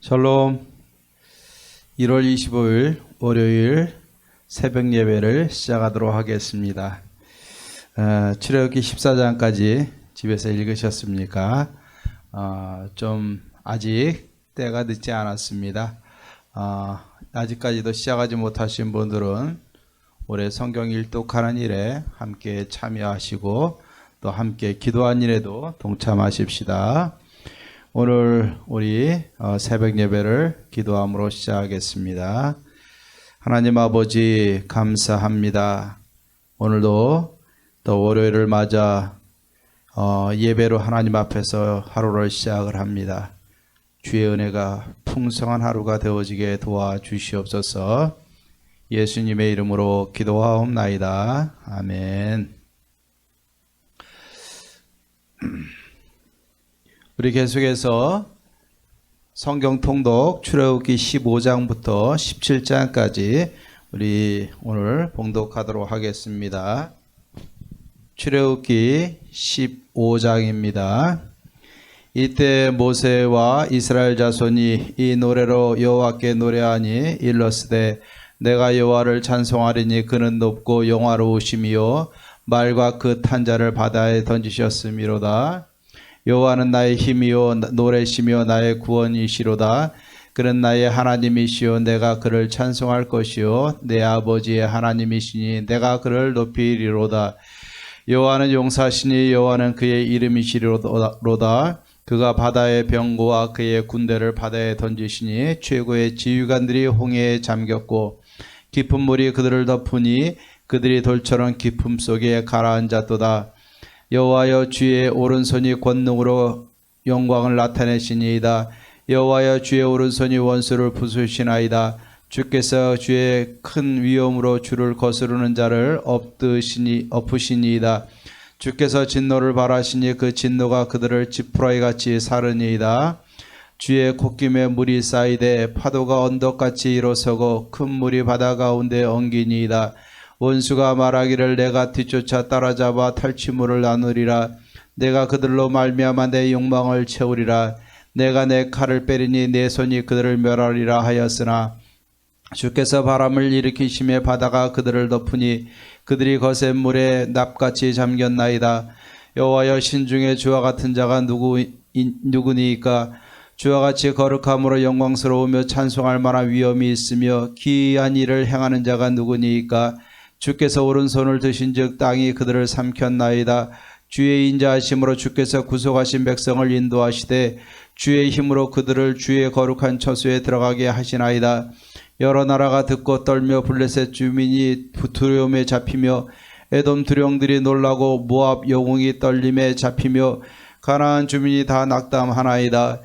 샬롬. 1월 25일 월요일 새벽 예배를 시작하도록 하겠습니다. 출애굽기 14장까지 집에서 읽으셨습니까? 좀 아직 때가 늦지 않았습니다. 아직까지도 시작하지 못하신 분들은 올해 성경 일독하는 일에 함께 참여하시고 또 함께 기도한 일에도 동참하십시다. 오늘 우리 새벽 예배를 기도함으로 시작하겠습니다. 하나님 아버지 감사합니다. 오늘도 또 월요일을 맞아 예배로 하나님 앞에서 하루를 시작을 합니다. 주의 은혜가 풍성한 하루가 되어지게 도와주시옵소서. 예수님의 이름으로 기도하옵나이다. 아멘. 우리 계속해서 성경 통독 출애굽기 15장부터 17장까지 우리 오늘 봉독하도록 하겠습니다. 출애굽기 15장입니다. 이때 모세와 이스라엘 자손이 이 노래로 여호와께 노래하니 일러스되 내가 여호와를 찬송하리니 그는 높고 영화로우심이요 말과 그 탄자를 바다에 던지셨음이로다. 여호와는 나의 힘이요 노래시며 나의 구원이시로다. 그는 나의 하나님이시요 내가 그를 찬송할 것이요 내 아버지의 하나님이시니 내가 그를 높이리로다. 여호와는 용사시니 여호와는 그의 이름이시로다. 그가 바다의 병거와 그의 군대를 바다에 던지시니 최고의 지휘관들이 홍해에 잠겼고 깊은 물이 그들을 덮으니 그들이 돌처럼 깊음 속에 가라앉았도다. 여호와여 주의 오른손이 권능으로 영광을 나타내시니이다. 여호와여 주의 오른손이 원수를 부수시나이다. 주께서 주의 큰 위엄으로 주를 거스르는 자를 엎으시니이다. 주께서 진노를 발하시니 그 진노가 그들을 지푸라기같이 사르니이다. 주의 콧김에 물이 쌓이되 파도가 언덕같이 일어서고 큰 물이 바다 가운데 엉기니이다. 원수가 말하기를 내가 뒤쫓아 따라잡아 탈취물을 나누리라. 내가 그들로 말미암아 내 욕망을 채우리라. 내가 내 칼을 빼리니 내 손이 그들을 멸하리라 하였으나 주께서 바람을 일으키심에 바다가 그들을 덮으니 그들이 거센 물에 납같이 잠겼나이다. 여호와여 신중에 주와 같은 자가 누구니이까? 주와 같이 거룩함으로 영광스러우며 찬송할 만한 위엄이 있으며 기이한 일을 행하는 자가 누구니이까? 주께서 오른손을 드신즉 땅이 그들을 삼켰나이다. 주의 인자하심으로 주께서 구속하신 백성을 인도하시되 주의 힘으로 그들을 주의 거룩한 처소에 들어가게 하시나이다. 여러 나라가 듣고 떨며 블레셋 주민이 두려움에 잡히며 에돔 두령들이 놀라고 모압 영웅이 떨림에 잡히며 가나안 주민이 다 낙담하나이다.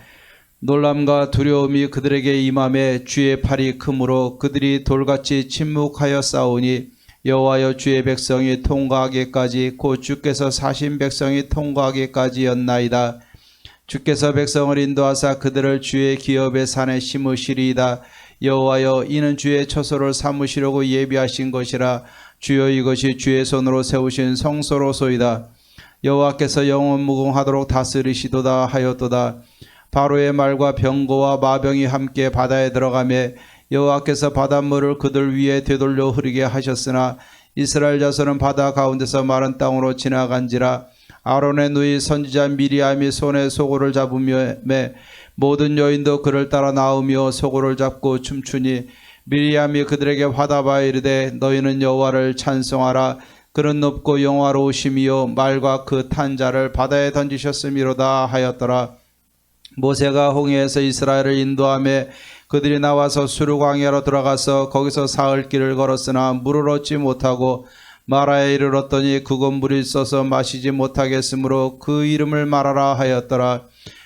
놀람과 두려움이 그들에게 임함에 주의 팔이 크므로 그들이 돌같이 침묵하여 싸우니 여호와여 주의 백성이 통과하기까지 곧 주께서 사신 백성이 통과하기까지였나이다. 주께서 백성을 인도하사 그들을 주의 기업의 산에 심으시리이다. 여호와여 이는 주의 처소를 삼으시려고 예비하신 것이라. 주여 이것이 주의 손으로 세우신 성소로소이다. 여호와께서 영원무궁하도록 다스리시도다 하였도다. 바로의 말과 병거와 마병이 함께 바다에 들어가며 여호와께서 바닷물을 그들 위에 되돌려 흐르게 하셨으나 이스라엘 자손은 바다 가운데서 마른 땅으로 지나간지라. 아론의 누이 선지자 미리암이 손에 소고를 잡으며 모든 여인도 그를 따라 나오며 소고를 잡고 춤추니 미리암이 그들에게 화답하여 이르되 너희는 여호와를 찬송하라. 그는 높고 영화로우심이요 말과 그 탄자를 바다에 던지셨음이로다 하였더라. 모세가 홍해에서 이스라엘을 인도하며 그들이 나와서 수르 광야로 들어가서 거기서 사흘 길을 걸었으나 물을 얻지 못하고 마라에 이르렀더니 그곳 물이 있어서 마시지 못하겠으므로 그 이름을 마라라 하였더라.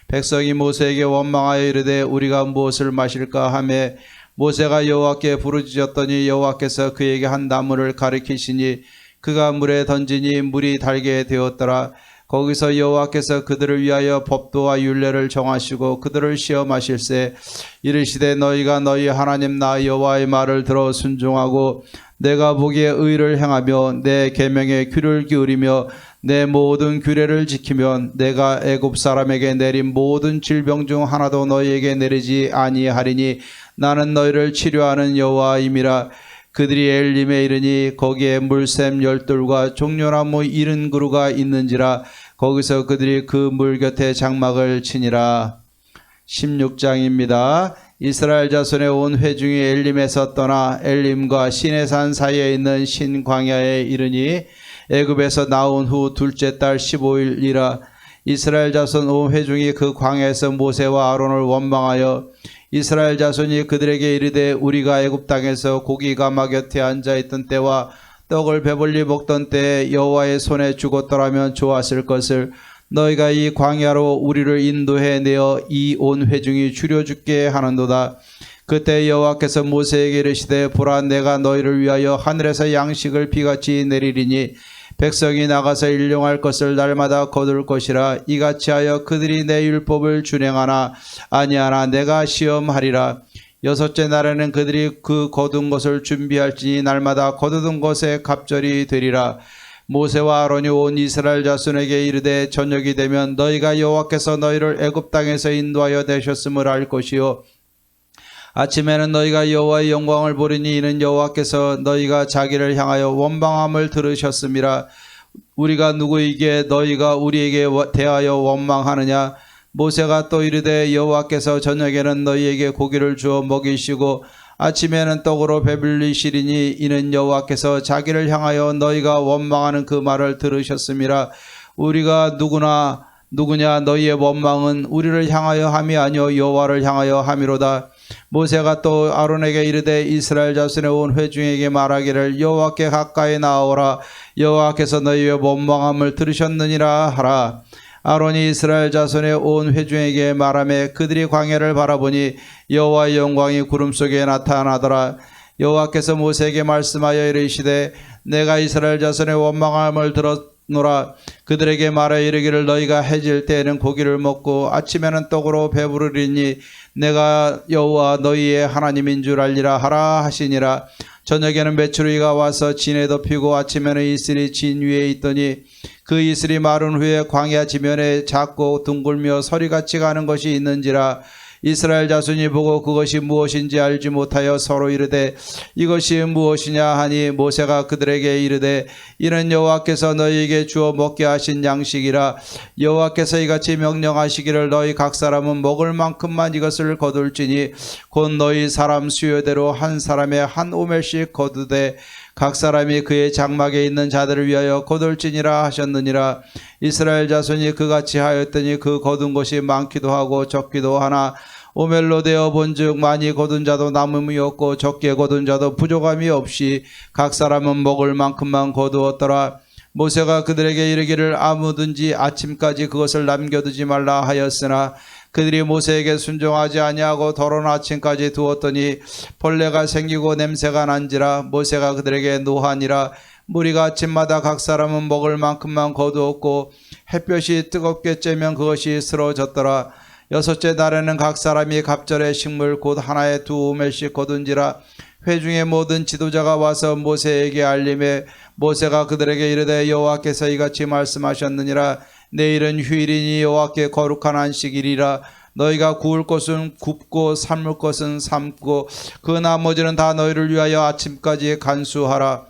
백성이 모세에게 원망하여 이르되 우리가 무엇을 마실까 하며 모세가 여호와께 부르짖었더니 여호와께서 그에게 한 나무를 가리키시니 그가 물에 던지니 물이 달게 되었더라. 거기서 여호와께서 그들을 위하여 법도와 율례를 정하시고 그들을 시험하실세 이르시되 너희가 너희 하나님 나 여호와의 말을 들어 순종하고 내가 보기에 의를 행하며 내 계명에 귀를 기울이며 내 모든 규례를 지키면 내가 애굽 사람에게 내린 모든 질병 중 하나도 너희에게 내리지 아니하리니 나는 너희를 치료하는 여호와임이라. 그들이 엘림에 이르니 거기에 물샘 10돌과 종려나무 70그루가 있는지라. 거기서 그들이 그 물 곁에 장막을 치니라. 16장입니다. 이스라엘 자손의 온 회중이 엘림에서 떠나 엘림과 시내산 사이에 있는 신광야에 이르니 애굽에서 나온 후 둘째 달 15일이라. 이스라엘 자손 온 회중이 그 광야에서 모세와 아론을 원망하여 이스라엘 자손이 그들에게 이르되 우리가 애굽 땅에서 고기 가마 곁에 앉아 있던 때와 떡을 배불리 먹던 때에 여호와의 손에 죽었더라면 좋았을 것을 너희가 이 광야로 우리를 인도해 내어 이 온 회중이 죽여 죽게 하는도다. 그때 여호와께서 모세에게 이르시되 보라 내가 너희를 위하여 하늘에서 양식을 비같이 내리리니 백성이 나가서 일용할 것을 날마다 거둘 것이라. 이같이 하여 그들이 내 율법을 준행하나 아니하나 내가 시험하리라. 여섯째 날에는 그들이 그 거둔 것을 준비할지니 날마다 거두던 것에 갑절이 되리라. 모세와 아론이 온 이스라엘 자손에게 이르되 저녁이 되면 너희가 여호와께서 너희를 애굽 땅에서 인도하여 내셨음을 알 것이요 아침에는 너희가 여호와의 영광을 보리니 이는 여호와께서 너희가 자기를 향하여 원망함을 들으셨음이라. 우리가 누구이기에 너희가 우리에게 대하여 원망하느냐. 모세가 또 이르되 여호와께서 저녁에는 너희에게 고기를 주어 먹이시고 아침에는 떡으로 배불리시리니 이는 여호와께서 자기를 향하여 너희가 원망하는 그 말을 들으셨음이라. 우리가 누구냐 너희의 원망은 우리를 향하여 함이 아니요 여호와를 향하여 함이로다. 모세가 또 아론에게 이르되 이스라엘 자손의 온 회중에게 말하기를 여호와께 가까이 나오라. 여호와께서 너희의 원망함을 들으셨느니라 하라. 아론이 이스라엘 자손의 온 회중에게 말하며 그들이 광야를 바라보니 여호와의 영광이 구름 속에 나타나더라. 여호와께서 모세에게 말씀하여 이르시되 내가 이스라엘 자손의 원망함을 들었노라. 그들에게 말하여 이르기를 너희가 해질 때에는 고기를 먹고 아침에는 떡으로 배부르리니 내가 여호와 너희의 하나님인 줄 알리라 하라 하시니라. 저녁에는 메추리가 와서 진에 덮이고 아침에는 이슬이 진 위에 있더니 그 이슬이 마른 후에 광야 지면에 작고 둥글며 서리같이 가는 것이 있는지라. 이스라엘 자손이 보고 그것이 무엇인지 알지 못하여 서로 이르되 이것이 무엇이냐 하니 모세가 그들에게 이르되 이는 여호와께서 너희에게 주어 먹게 하신 양식이라. 여호와께서 이같이 명령하시기를 너희 각 사람은 먹을 만큼만 이것을 거둘지니 곧 너희 사람 수요대로 한 사람의 한 오멜씩 거두되 각 사람이 그의 장막에 있는 자들을 위하여 거둘지니라 하셨느니라. 이스라엘 자손이 그같이 하였더니 그 거둔 것이 많기도 하고 적기도 하나 오멜로 되어 본즉 많이 거둔 자도 남음이 없고 적게 거둔 자도 부족함이 없이 각 사람은 먹을 만큼만 거두었더라. 모세가 그들에게 이르기를 아무든지 아침까지 그것을 남겨두지 말라 하였으나 그들이 모세에게 순종하지 아니하고 더러운 아침까지 두었더니 벌레가 생기고 냄새가 난지라. 모세가 그들에게 노하니라. 무리가 아침마다 각 사람은 먹을 만큼만 거두었고 햇볕이 뜨겁게 쬐면 그것이 쓰러졌더라. 여섯째 날에는 각 사람이 갑절의 식물 곧 하나에 2오멜씩 거둔지라. 회중의 모든 지도자가 와서 모세에게 알림해 모세가 그들에게 이르되 여호와께서 이같이 말씀하셨느니라. 내일은 휴일이니 여호와께 거룩한 안식일이라. 너희가 구울 것은 굽고 삶을 것은 삶고 그 나머지는 다 너희를 위하여 아침까지 간수하라.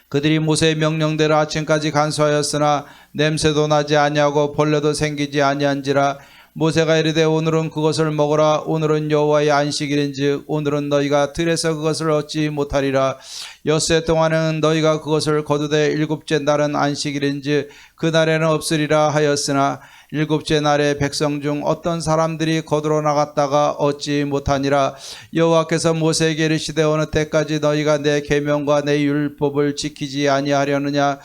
그들이 모세의 명령대로 아침까지 간수하였으나 냄새도 나지 아니하고 벌레도 생기지 아니한지라. 모세가 이르되 오늘은 그것을 먹으라. 오늘은 여호와의 안식일인즉 오늘은 너희가 들에서 그것을 얻지 못하리라. 엿새 동안은 너희가 그것을 거두되 일곱째 날은 안식일인즉 그날에는 없으리라 하였으나 일곱째 날에 백성 중 어떤 사람들이 거두러 나갔다가 얻지 못하니라. 여호와께서 모세에게 이르시되 어느 때까지 너희가 내 계명과 내 율법을 지키지 아니하려느냐.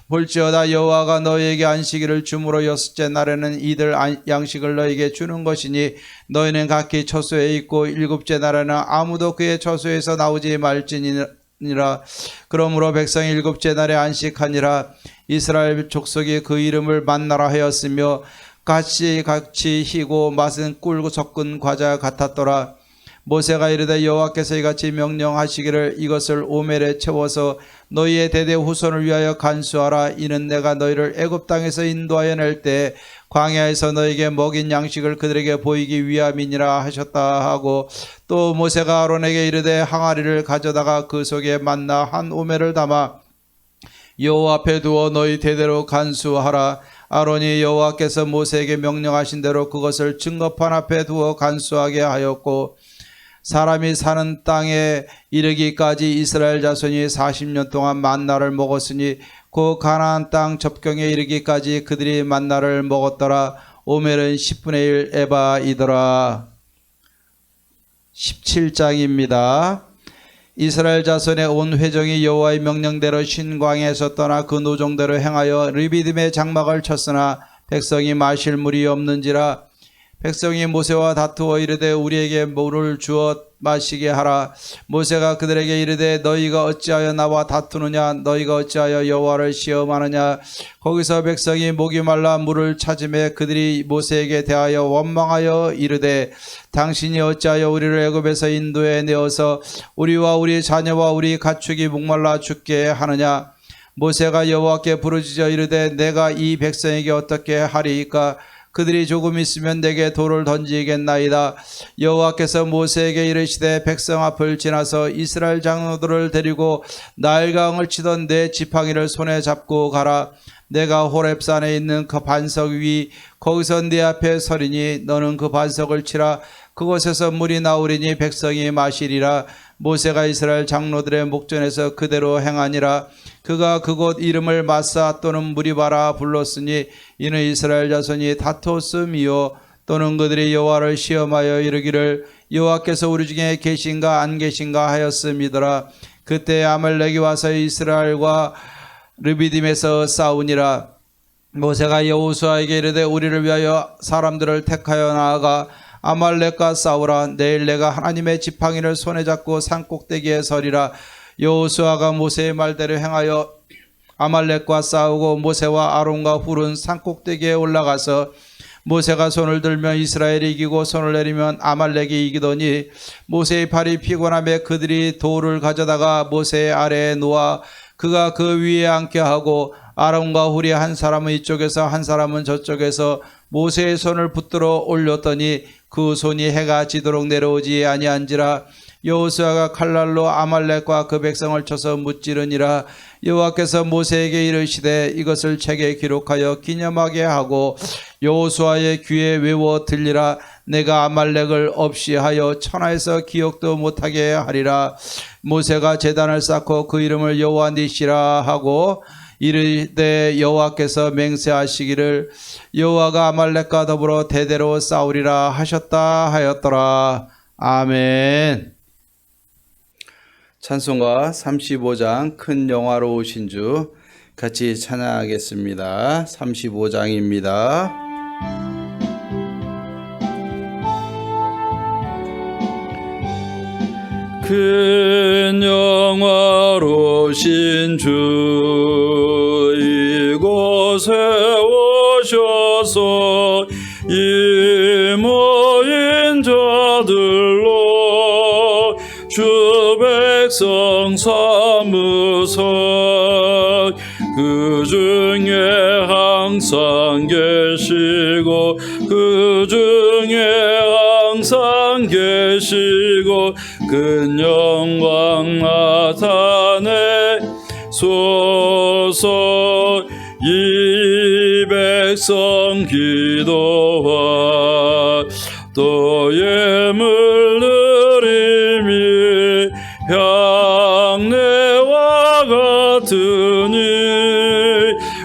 볼지어다 여호와가 너희에게 안식일을 주므로 여섯째 날에는 이들 양식을 너희에게 주는 것이니 너희는 각기 처소에 있고 일곱째 날에는 아무도 그의 처소에서 나오지 말지니라. 그러므로 백성이 일곱째 날에 안식하니라. 이스라엘 족속이 그 이름을 만나라 하였으며 같이 희고 맛은 꿀고 섞은 과자 같았더라. 모세가 이르되 여호와께서 이같이 명령하시기를 이것을 오멜에 채워서 너희의 대대 후손을 위하여 간수하라. 이는 내가 너희를 애굽 땅에서 인도하여 낼 때 광야에서 너희에게 먹인 양식을 그들에게 보이기 위함이니라 하셨다 하고, 또 모세가 아론에게 이르되 항아리를 가져다가 그 속에 만나 한 오멜을 담아 여호와 앞에 두어 너희 대대로 간수하라. 아론이 여호와께서 모세에게 명령하신 대로 그것을 증거판 앞에 두어 간수하게 하였고, 사람이 사는 땅에 이르기까지 이스라엘 자손이 40년 동안 만나를 먹었으니 그 가나안 땅 접경에 이르기까지 그들이 만나를 먹었더라. 오멜은 10분의 1 에바이더라. 17장입니다. 이스라엘 자손의 온 회종이 여호와의 명령대로 신광야에서 떠나 그 노종대로 행하여 르비딤의 장막을 쳤으나 백성이 마실 물이 없는지라. 백성이 모세와 다투어 이르되 우리에게 물을 주어 마시게 하라. 모세가 그들에게 이르되 너희가 어찌하여 나와 다투느냐? 너희가 어찌하여 여호와를 시험하느냐? 거기서 백성이 목이 말라 물을 찾으매 그들이 모세에게 대하여 원망하여 이르되 당신이 어찌하여 우리를 애굽에서 인도해 내어서 우리와 우리 자녀와 우리 가축이 목말라 죽게 하느냐? 모세가 여호와께 부르짖어 이르되 내가 이 백성에게 어떻게 하리이까? 그들이 조금 있으면 내게 돌을 던지겠나이다. 여호와께서 모세에게 이르시되 백성 앞을 지나서 이스라엘 장로들을 데리고 나일강을 치던 내 지팡이를 손에 잡고 가라. 내가 호렙산에 있는 그 반석 위 거기서 네 앞에 서리니 너는 그 반석을 치라. 그곳에서 물이 나오리니 백성이 마시리라. 모세가 이스라엘 장로들의 목전에서 그대로 행하니라. 그가 그곳 이름을 마사 또는 무리바라 불렀으니 이는 이스라엘 자손이 다퉜음이요. 또는 그들이 여호와를 시험하여 이르기를 여호와께서 우리 중에 계신가 안 계신가 하였음이더라. 그때 아말렉이 와서 이스라엘과 르비딤에서 싸우니라. 모세가 여호수아에게 이르되 우리를 위하여 사람들을 택하여 나아가 아말렉과 싸우라. 내일 내가 하나님의 지팡이를 손에 잡고 산꼭대기에 서리라. 여호수아가 모세의 말대로 행하여 아말렉과 싸우고 모세와 아론과 훌은 산꼭대기에 올라가서 모세가 손을 들면 이스라엘이 이기고 손을 내리면 아말렉이 이기더니 모세의 팔이 피곤하며 그들이 돌을 가져다가 모세의 아래에 놓아 그가 그 위에 앉게 하고 아론과 훌이 한 사람은 이쪽에서 한 사람은 저쪽에서 모세의 손을 붙들어 올렸더니 그 손이 해가 지도록 내려오지 아니한지라. 여호수아가 칼날로 아말렉과 그 백성을 쳐서 무찌르니라. 여호와께서 모세에게 이르시되 이것을 책에 기록하여 기념하게 하고 여호수아의 귀에 외워 들리라. 내가 아말렉을 없이 하여 천하에서 기억도 못하게 하리라. 모세가 제단을 쌓고 그 이름을 여호와 니시라 하고 이르되 여호와께서 맹세하시기를 여호와가 아말렉과 더불어 대대로 싸우리라 하셨다 하였더라. 아멘. 찬송가 35장 큰 영화로우신 주 같이 찬양하겠습니다. 35장입니다. 큰 영화로우신 주 이곳에 오셔서 이 모인 자들로 주 백성 삼으사 그 중에 항상 계시고 그 중에 항상 계시고 큰 영광 나타내소서. 이 백성 기도와 또 예물 드림이 향내와 같으니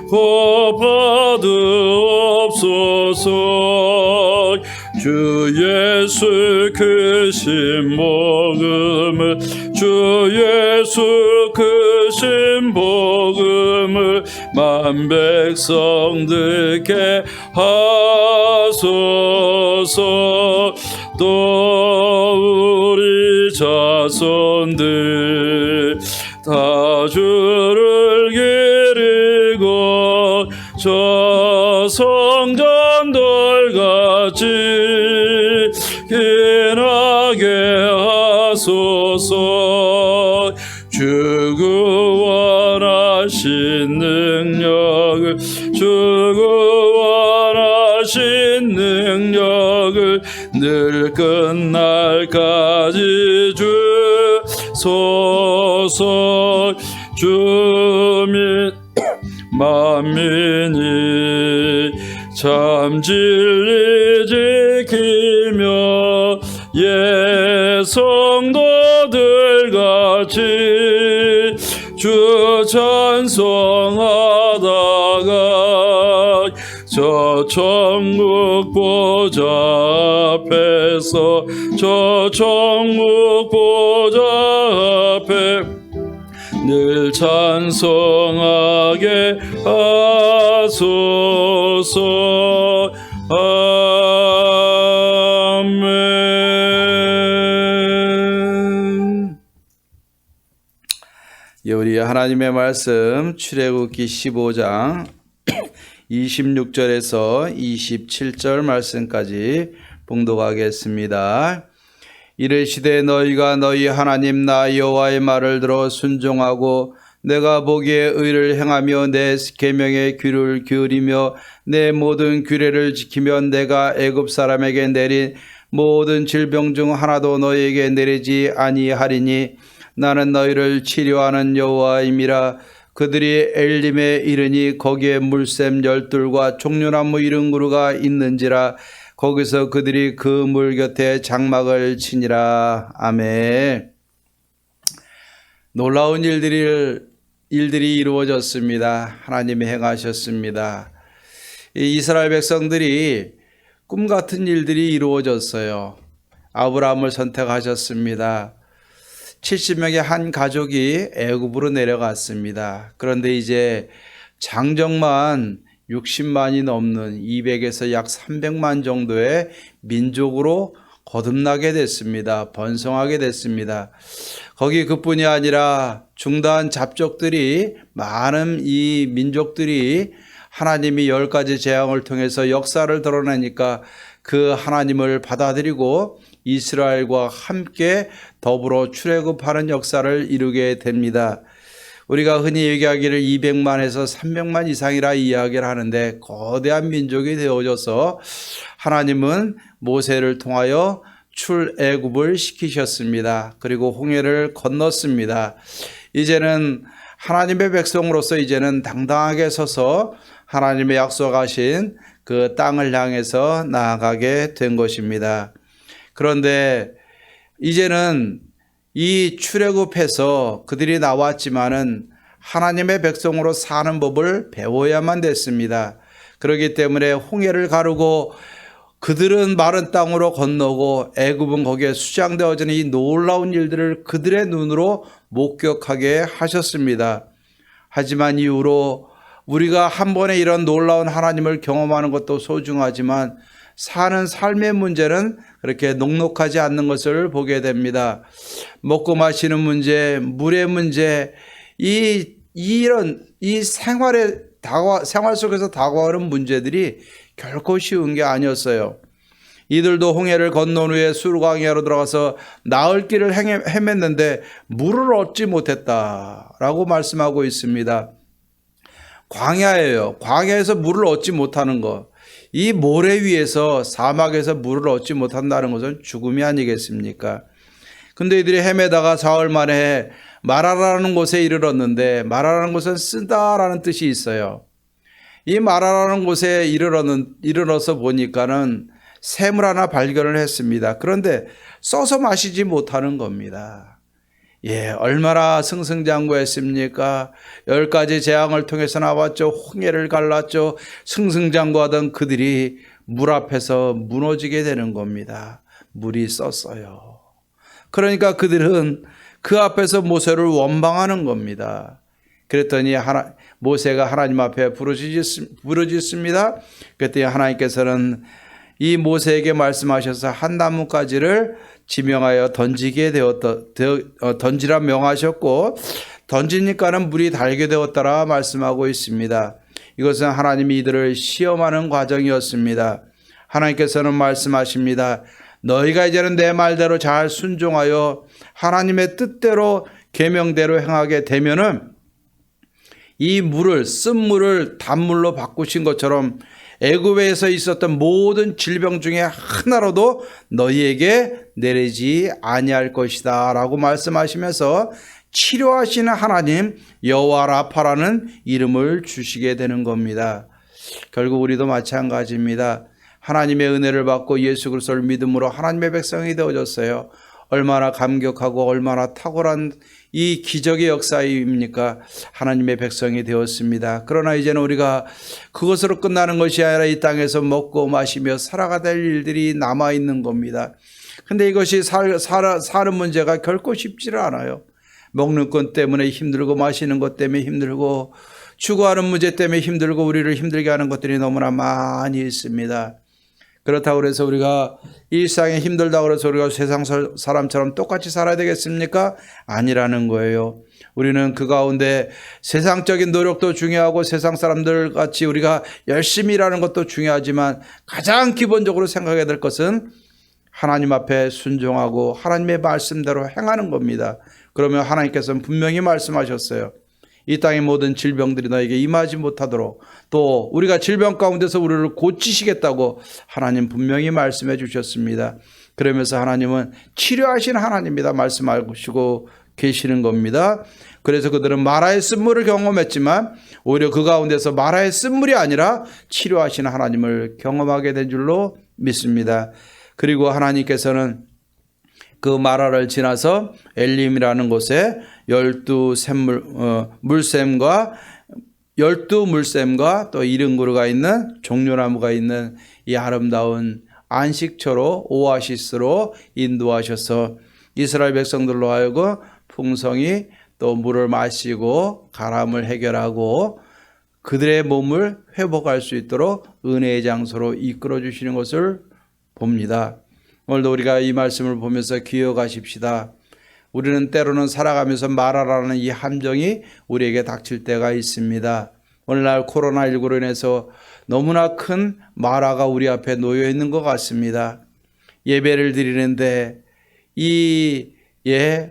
곱하드옵소서. 주 예수 크신 복음을 주 예수 크신 복음을 만 백성 듣게 하소서. 또 우리 자손들 다 주를 기리고 저 성전들같이 기나게 하소서. 주 구원하신 능력을 주 구원하신 능력을 늘 끝날까지 주소서. 주민 만민이 참 진리 지키며 예 성도들 같이 주 찬송하다가 저 천국 보좌 앞에서 저 천국 보좌 앞에 늘 찬송하게 하소서. 아멘. 예, 우리 하나님의 말씀 출애굽기 15장 26절에서 27절 말씀까지 봉독하겠습니다. 이르시되 너희가 너희 하나님 나 여호와의 말을 들어 순종하고 내가 보기에 의를 행하며 내 계명에 귀를 기울이며 내 모든 규례를 지키면 내가 애굽 사람에게 내린 모든 질병 중 하나도 너희에게 내리지 아니하리니 나는 너희를 치료하는 여호와임이라. 그들이 엘림에 이르니 거기에 물샘 12과 종려나무 70그루가 있는지라. 거기서 그들이 그 물 곁에 장막을 치니라. 아멘. 놀라운 일들이 이루어졌습니다. 하나님이 행하셨습니다. 이스라엘 백성들이 꿈 같은 일들이 이루어졌어요. 아브라함을 선택하셨습니다. 70명의 한 가족이 애굽으로 내려갔습니다. 그런데 이제 장정만 60만이 넘는 200에서 약 300만 정도의 민족으로 거듭나게 됐습니다. 번성하게 됐습니다. 거기 그뿐이 아니라 중다한 잡족들이 많은 이 민족들이 하나님이 10가지 재앙을 통해서 역사를 드러내니까 그 하나님을 받아들이고 이스라엘과 함께 더불어 출애굽하는 역사를 이루게 됩니다. 우리가 흔히 얘기하기를 200만에서 300만 이상이라 이야기를 하는데 거대한 민족이 되어져서 하나님은 모세를 통하여 출애굽을 시키셨습니다. 그리고 홍해를 건넜습니다. 이제는 하나님의 백성으로서 이제는 당당하게 서서 하나님의 약속하신 그 땅을 향해서 나아가게 된 것입니다. 그런데 이제는 이 출애굽해서 그들이 나왔지만은 하나님의 백성으로 사는 법을 배워야만 됐습니다. 그렇기 때문에 홍해를 가르고 그들은 마른 땅으로 건너고 애굽은 거기에 수장되어지는 이 놀라운 일들을 그들의 눈으로 목격하게 하셨습니다. 하지만 이후로 우리가 한 번에 이런 놀라운 하나님을 경험하는 것도 소중하지만 사는 삶의 문제는 그렇게 녹록하지 않는 것을 보게 됩니다. 먹고 마시는 문제, 물의 문제, 이런 생활 속에서 다가오는 문제들이 결코 쉬운 게 아니었어요. 이들도 홍해를 건넌 후에 수르광야로 들어가서 나을 길을 헤맸는데 물을 얻지 못했다라고 말씀하고 있습니다. 광야예요. 광야에서 물을 얻지 못하는 것. 이 모래 위에서 사막에서 물을 얻지 못한다는 것은 죽음이 아니겠습니까? 근데 이들이 헤매다가 사흘 만에 마라라는 곳에 이르렀는데 마라라는 곳은 쓰다라는 뜻이 있어요. 이 마라라는 곳에 이르러서 보니까는 샘을 하나 발견을 했습니다. 그런데 써서 마시지 못하는 겁니다. 예, 얼마나 승승장구했습니까? 10가지 재앙을 통해서 나왔죠. 홍해를 갈랐죠. 승승장구하던 그들이 물 앞에서 무너지게 되는 겁니다. 물이 썼어요. 그러니까 그들은 그 앞에서 모세를 원망하는 겁니다. 그랬더니 모세가 하나님 앞에 부르짖습니다. 그랬더니 하나님께서는 이 모세에게 말씀하셔서 한 나뭇가지를 지명하여 던지라 명하셨고 던지니까는 물이 달게 되었더라 말씀하고 있습니다. 이것은 하나님이 이들을 시험하는 과정이었습니다. 하나님께서는 말씀하십니다. 너희가 이제는 내 말대로 잘 순종하여 하나님의 뜻대로 계명대로 행하게 되면은 이 물을 쓴 물을 단물로 바꾸신 것처럼 애굽에서 있었던 모든 질병 중에 하나로도 너희에게 내리지 아니할 것이다 라고 말씀하시면서 치료하시는 하나님 여호와 라파라는 이름을 주시게 되는 겁니다. 결국 우리도 마찬가지입니다. 하나님의 은혜를 받고 예수 그리스도를 믿음으로 하나님의 백성이 되어졌어요. 얼마나 감격하고 얼마나 탁월한 이 기적의 역사입니까? 하나님의 백성이 되었습니다. 그러나 이제는 우리가 그것으로 끝나는 것이 아니라 이 땅에서 먹고 마시며 살아가 될 일들이 남아있는 겁니다. 근데 이것이 사는 문제가 결코 쉽지를 않아요. 먹는 것 때문에 힘들고 마시는 것 때문에 힘들고 추구하는 문제 때문에 힘들고 우리를 힘들게 하는 것들이 너무나 많이 있습니다. 그렇다고 해서 우리가 일상에 힘들다고 해서 우리가 세상 사람처럼 똑같이 살아야 되겠습니까? 아니라는 거예요. 우리는 그 가운데 세상적인 노력도 중요하고 세상 사람들 같이 우리가 열심히 일하는 것도 중요하지만 가장 기본적으로 생각해야 될 것은 하나님 앞에 순종하고 하나님의 말씀대로 행하는 겁니다. 그러면 하나님께서는 분명히 말씀하셨어요. 이 땅의 모든 질병들이 너에게 임하지 못하도록 또 우리가 질병 가운데서 우리를 고치시겠다고 하나님 분명히 말씀해 주셨습니다. 그러면서 하나님은 치료하시는 하나님입니다. 말씀하시고 계시는 겁니다. 그래서 그들은 마라의 쓴물을 경험했지만 오히려 그 가운데서 마라의 쓴물이 아니라 치료하시는 하나님을 경험하게 된 줄로 믿습니다. 그리고 하나님께서는 그 마라를 지나서 엘림이라는 곳에 12 물샘과 또 이른그루가 있는 종려나무가 있는 이 아름다운 안식처로 오아시스로 인도하셔서 이스라엘 백성들로 하여금 풍성히 또 물을 마시고 가람을 해결하고 그들의 몸을 회복할 수 있도록 은혜의 장소로 이끌어 주시는 것을 봅니다. 오늘도 우리가 이 말씀을 보면서 기억하십시다. 우리는 때로는 살아가면서 마라라는 이 함정이 우리에게 닥칠 때가 있습니다. 오늘날 코로나19로 인해서 너무나 큰 마라가 우리 앞에 놓여 있는 것 같습니다. 예배를 드리는데 이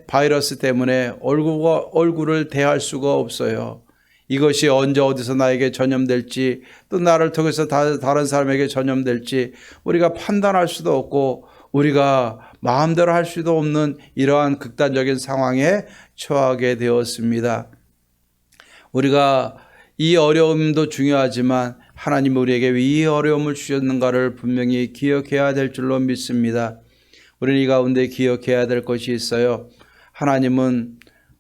바이러스 때문에 얼굴을 대할 수가 없어요. 이것이 언제 어디서 나에게 전염될지 또 나를 통해서 다른 사람에게 전염될지 우리가 판단할 수도 없고 우리가 마음대로 할 수도 없는 이러한 극단적인 상황에 처하게 되었습니다. 우리가 이 어려움도 중요하지만 하나님이 우리에게 왜 이 어려움을 주셨는가를 분명히 기억해야 될 줄로 믿습니다. 우리는 이 가운데 기억해야 될 것이 있어요. 하나님은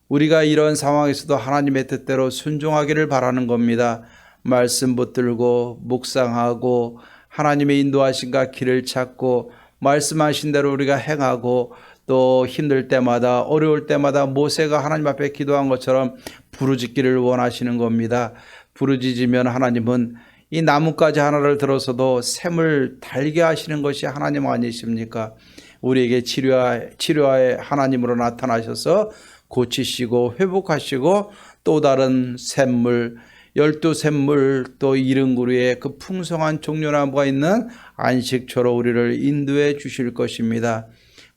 우리가 이런 상황에서도 하나님의 뜻대로 순종하기를 바라는 겁니다. 말씀 붙들고 묵상하고 하나님의 인도하심과 길을 찾고 말씀하신 대로 우리가 행하고 또 힘들 때마다 어려울 때마다 모세가 하나님 앞에 기도한 것처럼 부르짖기를 원하시는 겁니다. 부르짖으면 하나님은 이 나뭇가지 하나를 들어서도 샘을 달게 하시는 것이 하나님 아니십니까? 우리에게 치료의 하나님으로 나타나셔서 고치시고 회복하시고 또 다른 샘물 12샘물 또 이른그루의 그 풍성한 종려나무가 있는 안식처로 우리를 인도해 주실 것입니다.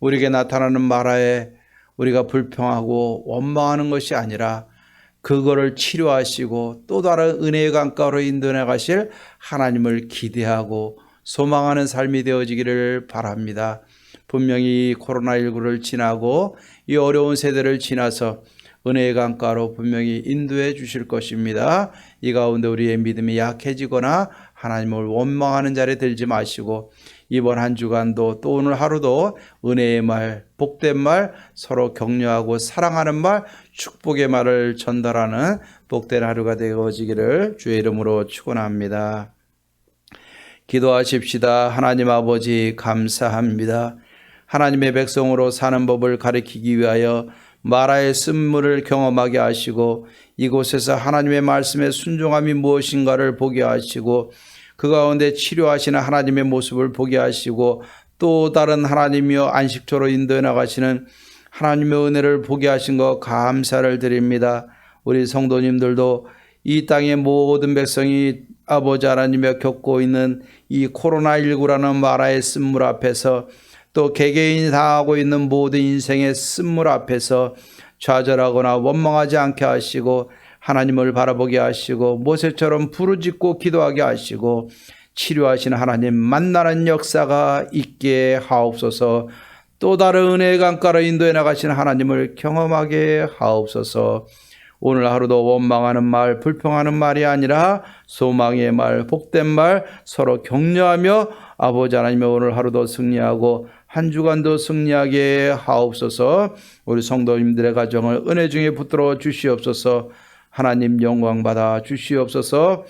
우리에게 나타나는 마라에 우리가 불평하고 원망하는 것이 아니라 그거를 치료하시고 또 다른 은혜의 강가로 인도해 가실 하나님을 기대하고 소망하는 삶이 되어지기를 바랍니다. 분명히 코로나19를 지나고 이 어려운 세대를 지나서 은혜의 강가로 분명히 인도해 주실 것입니다. 이 가운데 우리의 믿음이 약해지거나 하나님을 원망하는 자리에 들지 마시고 이번 한 주간도 또 오늘 하루도 은혜의 말, 복된 말, 서로 격려하고 사랑하는 말, 축복의 말을 전달하는 복된 하루가 되어지기를 주의 이름으로 축원합니다. 기도하십시다. 하나님 아버지 감사합니다. 하나님의 백성으로 사는 법을 가르치기 위하여 마라의 쓴물을 경험하게 하시고 이곳에서 하나님의 말씀에 순종함이 무엇인가를 보게 하시고 그 가운데 치료하시는 하나님의 모습을 보게 하시고 또 다른 하나님이여 안식처로 인도해 나가시는 하나님의 은혜를 보게 하신 것 감사를 드립니다. 우리 성도님들도 이 땅의 모든 백성이 아버지 하나님이 겪고 있는 이 코로나19라는 마라의 쓴물 앞에서 또 개개인이 당하고 있는 모든 인생의 쓴물 앞에서 좌절하거나 원망하지 않게 하시고 하나님을 바라보게 하시고 모세처럼 부르짖고 기도하게 하시고 치료하시는 하나님 만나는 역사가 있게 하옵소서. 또 다른 은혜의 강가로 인도해 나가시는 하나님을 경험하게 하옵소서. 오늘 하루도 원망하는 말, 불평하는 말이 아니라 소망의 말, 복된 말 서로 격려하며 아버지 하나님의 오늘 하루도 승리하고 한 주간도 승리하게 하옵소서. 우리 성도님들의 가정을 은혜 중에 붙들어 주시옵소서. 하나님 영광 받아 주시옵소서.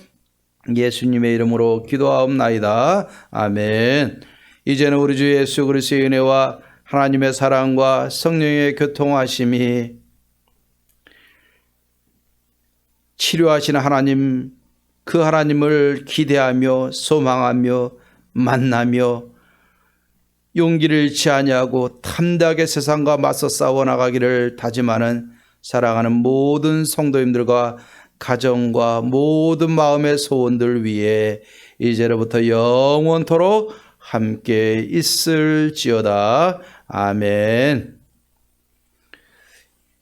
예수님의 이름으로 기도하옵나이다. 아멘. 이제는 우리 주 예수 그리스도의 은혜와 하나님의 사랑과 성령의 교통하심이 치료하시는 하나님, 그 하나님을 기대하며 소망하며 만나며 용기를 잃지 아니하고 담대하게 세상과 맞서 싸워 나가기를 다짐하는 사랑하는 모든 성도님들과 가정과 모든 마음의 소원들 위해 이제로부터 영원토록 함께 있을지어다. 아멘.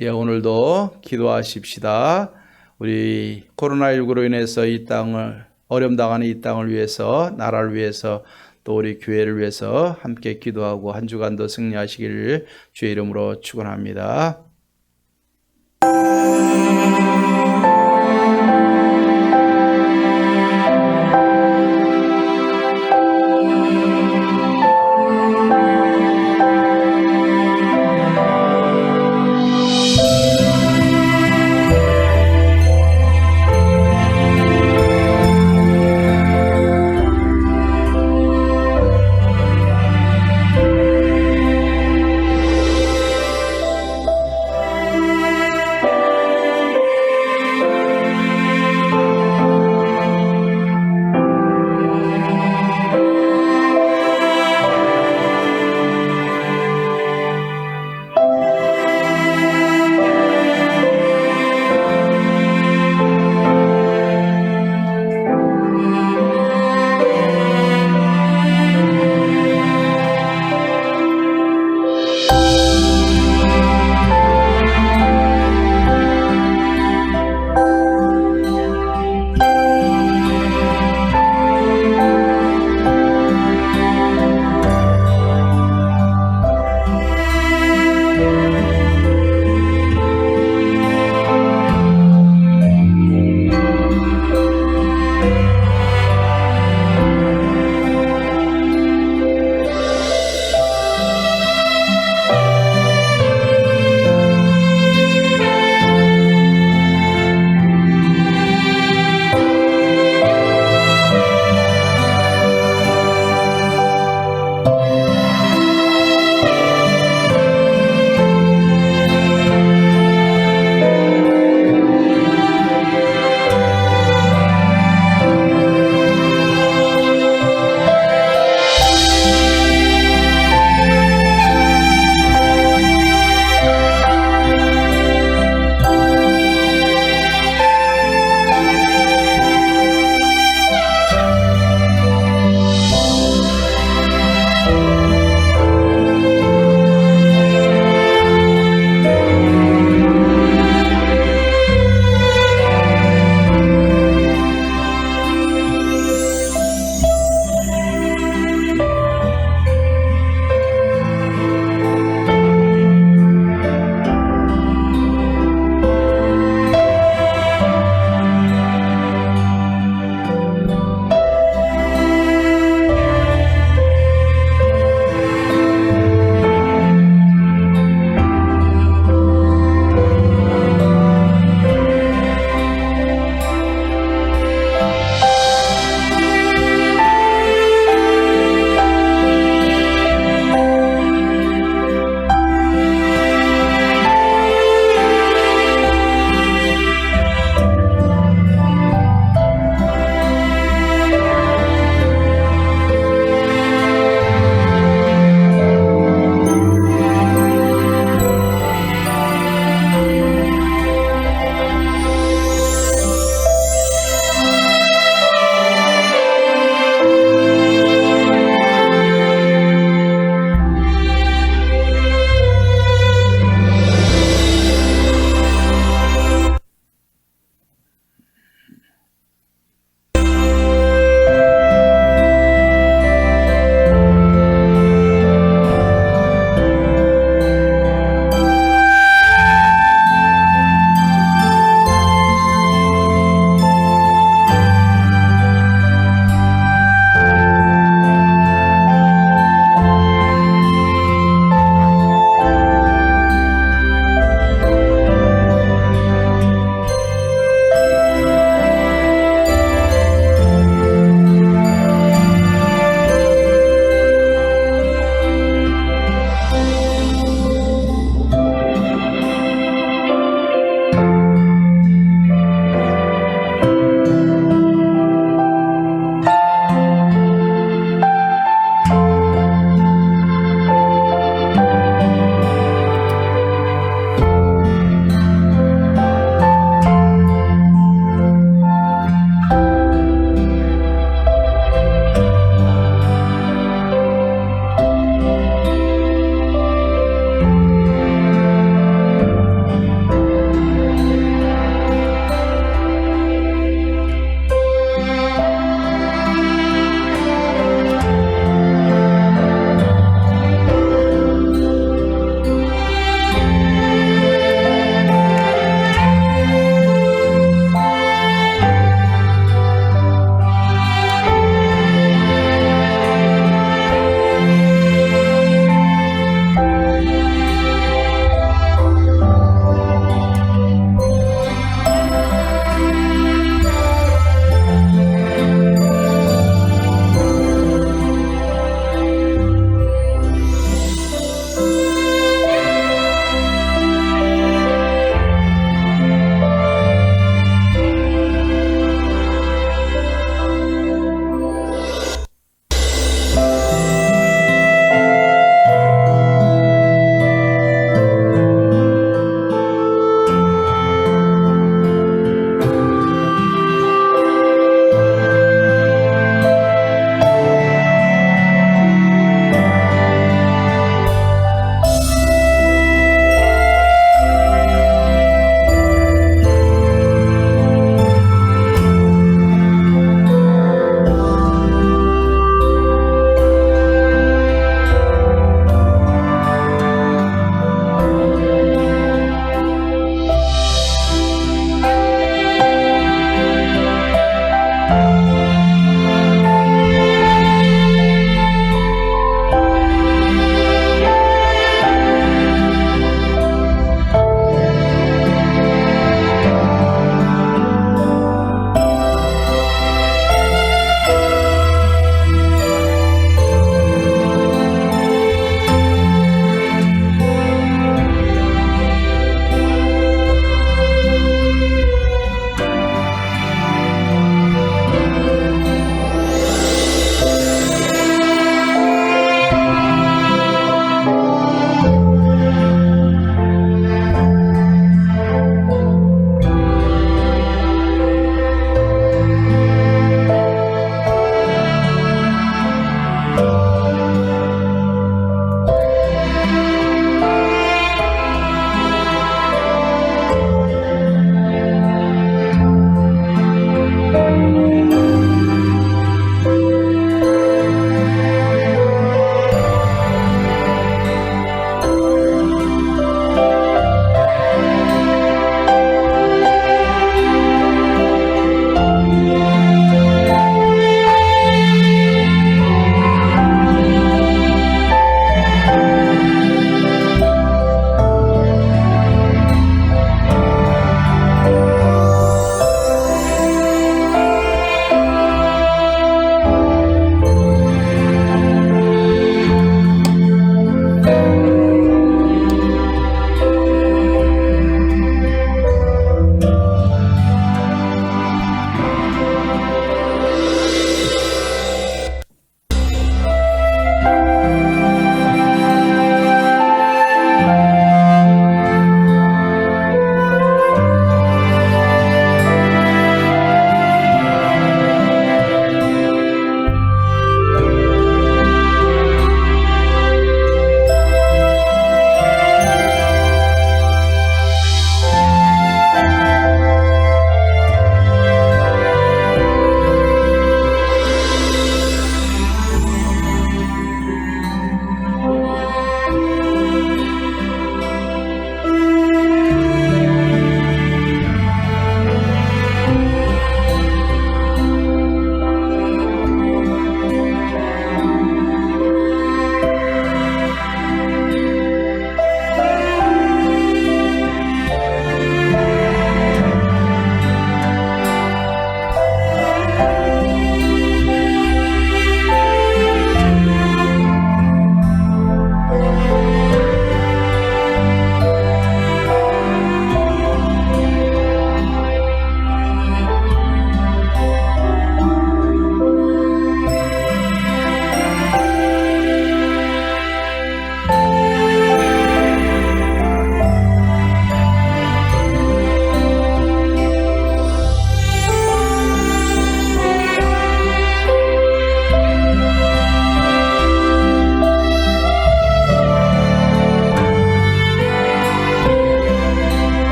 예, 오늘도 기도하십시다. 우리 코로나19로 인해서 이 땅을 어려움 당하는 이 땅을 위해서, 나라를 위해서, 또 우리 교회를 위해서 함께 기도하고 한 주간도 승리하시기를 주의 이름으로 축원합니다.